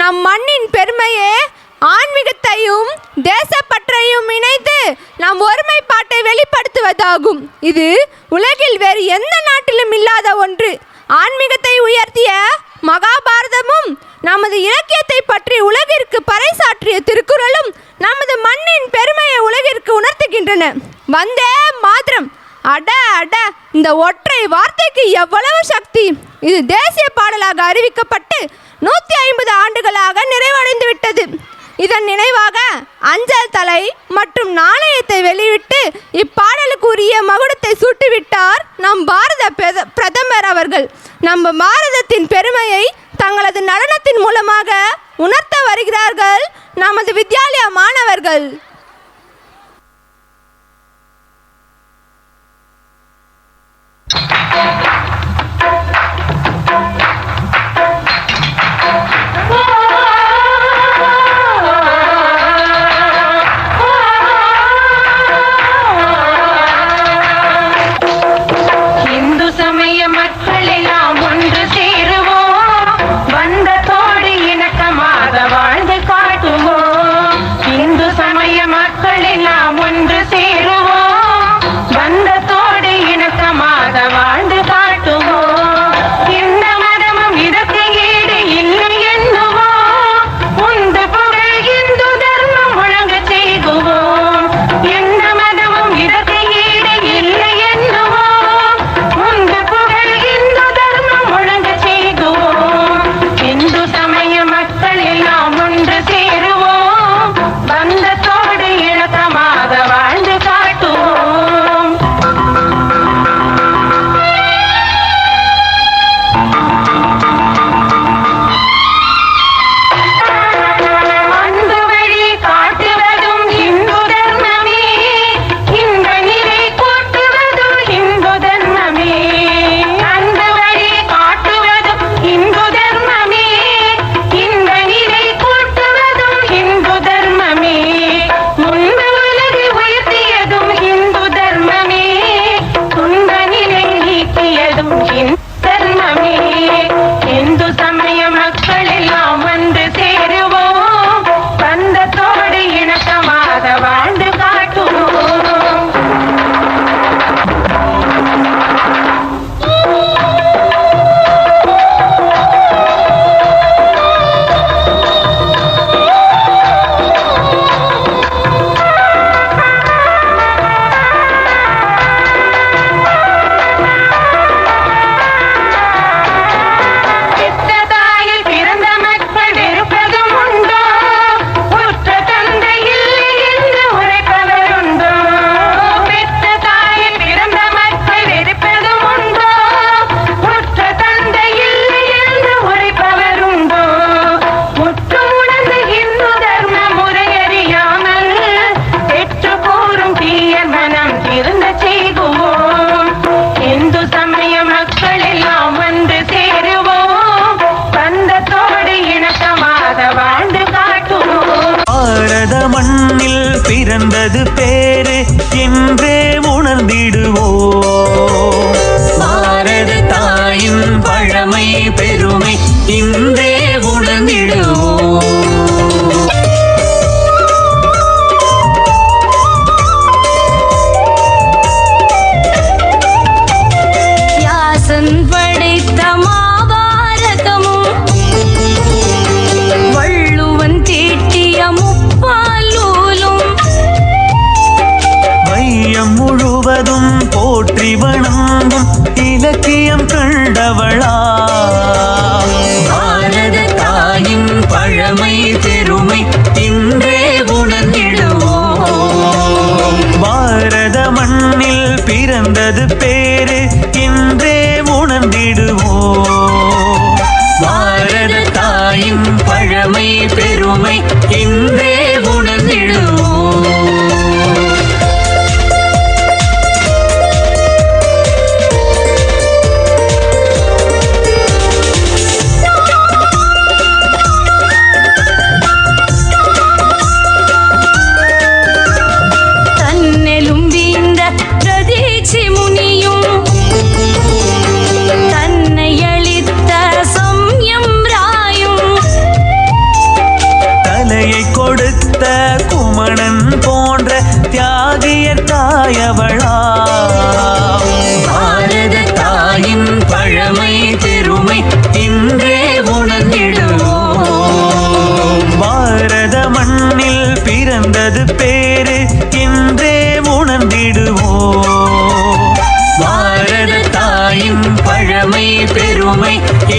நம் மண்ணின் பெருமையே ஆன்மீகத்தையும் தேசப்பற்றையும் இணைத்து நம் ஒருமைப்பாட்டை வெளிப்படுத்துவதாகும். இது உலகில் வேறு எந்த நாட்டிலும் இல்லாத ஒன்று. ஆன்மீகத்தை உயர்த்திய மகாபாரதமும் நமது இலக்கியத்தை பற்றி உலகிற்கு பறைசாற்றிய திருக்குறளும் நமது மண்ணின் பெருமையை உலகிற்கு உணர்த்துகின்றன. வந்தே மாதரம், அட அட, இந்த ஒற்றை வார்த்தைக்கு எவ்வளவு சக்தி! இது தேசிய பாடலாக அறிவிக்கப்பட்டு 150 ஆண்டுகளாக நிறைவடைந்து விட்டது. இதன் நினைவாக அஞ்சல் தலை மற்றும் நாணயத்தை வெளியிட்டு இப்பாடலுக்கு உரிய மகுடத்தை சூட்டிவிட்டார் நம் பாரத பிரதமர் அவர்கள். நம்ம பாரதத்தின் பெருமையை தங்களது நடனத்தின் மூலமாக உணர்த்த வருகிறார்கள் நமது வித்யாலயா மாணவர்கள். பிறந்தது பேரு என்றே உணர்ந்திடுவோம். பாரத தாயின் பழமை பெருமை இன்றே உணர்ந்திடுவோம். யாசன் படைத்த மாபாரதமும் வள்ளுவன் தீட்டிய முப்பாலூலும் வையம் முழுவதும் போற்றி வணங்கும் இலக்கியம் கண்டவளா. பாரத தாயின் பழமை பெருமை இன்றே உணர்ந்திடுவோம். பாரத மண்ணில் பிறந்தது பேரு இன்றே உணர்ந்திடுவோம். பாரத தாயின் பழமை பெருமை இன்றே உணர்ந்திடுவோம்.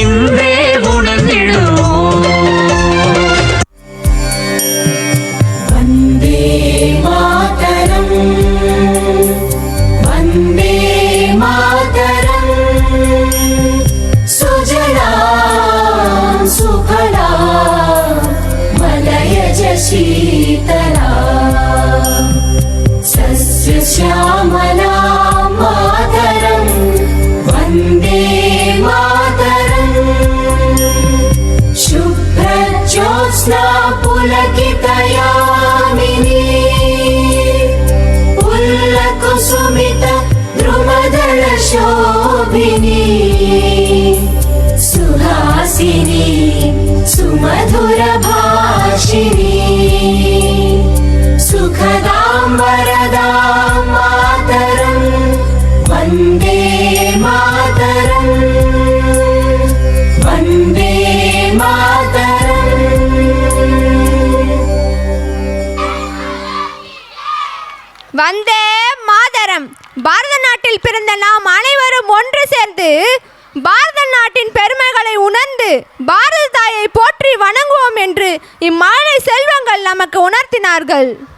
இன்றே உணர்ந்திடுவோம். वन्दे मातरम् वन्दे मातरम् सुजलां सुफलां मलयज शीतला सस्यश्यामलां मातरं वन्दे मातरम् शुभ्रज्योत्स्ना पुलकितयामिनी पुल्लकुसुमित द्रुमदलशोभिनी सुहासिनी सुमधुरभाषिणी सुखदां वरदां मातरं वन्दे मातरम् वन्दे मातरम्. வந்தே மாதரம். பாரத நாட்டில் பிறந்த நாம் அனைவரும் ஒன்று சேர்ந்து பாரத நாட்டின் பெருமைகளை உணர்ந்து பாரத தாயை போற்றி வணங்குவோம் என்று இம்மாலை செல்வங்கள் நமக்கு உணர்த்தினார்கள்.